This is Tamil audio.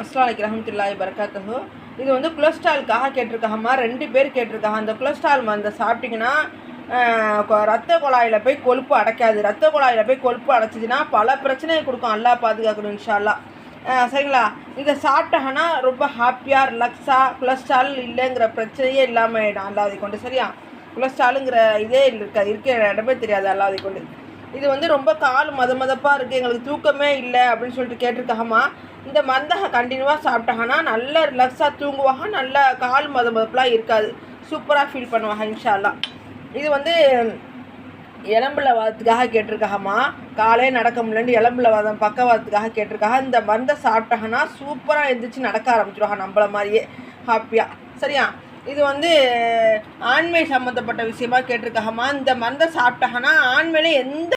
அஸ்ஸலாமு அலைக்கும் ரஹ்மத்துல்லாஹி பரக்காத்துஹு. இது வந்து கொலஸ்ட்ராலுக்காக கேட்டிருக்காங்கம்மா. 2 பேர் கேட்டிருக்காங்க. அந்த கொலஸ்ட்ரால் மருந்தை சாப்பிட்டிங்கன்னா ரத்த குழாயில் போய் கொழுப்பு அடைக்காது. ரத்த குழாயில் போய் கொழுப்பு அடைச்சிதுன்னா பல பிரச்சனையை கொடுக்கும். அல்லாஹ் பாதுகாக்கணும் இன்ஷா அல்லாஹ். சரிங்களா? இதை சாப்பிட்டாங்கன்னா ரொம்ப ஹாப்பியாக ரிலாக்ஸாக கொலஸ்ட்ரால் இல்லைங்கிற பிரச்சனையே இல்லாமல் ஆகிடும் அல்லாஹ்வை கொண்டு. சரியா? கொலஸ்ட்ராலுங்கிற இதே இருக்கிற இடமே தெரியாது அல்லாஹ்வை கொண்டு. இது வந்து ரொம்ப கால் மதப்பாக இருக்குது, எங்களுக்கு தூக்கமே இல்லை அப்படின்னு சொல்லிட்டு கேட்டிருக்காங்கம்மா. இந்த மருந்தை கண்டினியூவாக சாப்பிட்டாங்கன்னா நல்லா ரிலாக்ஸாக தூங்குவாங்க, நல்லா கால் மதப்பெலாம் இருக்காது, சூப்பராக ஃபீல் பண்ணுவாங்க இன்ஷா அல்லாஹ். இது வந்து எலும்புல வாதத்துக்காக கேட்டிருக்காங்கம்மா. காலே நடக்க முடியலன்னு எலும்புல வாதம் பக்கவாதத்துக்காக கேட்டிருக்காங்க. இந்த மருந்தை சாப்பிட்டாங்கன்னா சூப்பராக எழுந்திரிச்சு நடக்க ஆரம்பிச்சிடுவாங்க நம்மள மாதிரியே ஹாப்பியாக. சரியா? இது வந்து ஆண்மை சம்மந்தப்பட்ட விஷயமா கேட்டிருக்காங்கம்மா. இந்த மருந்தை சாப்பிட்டாங்கன்னா ஆண்மையில எந்த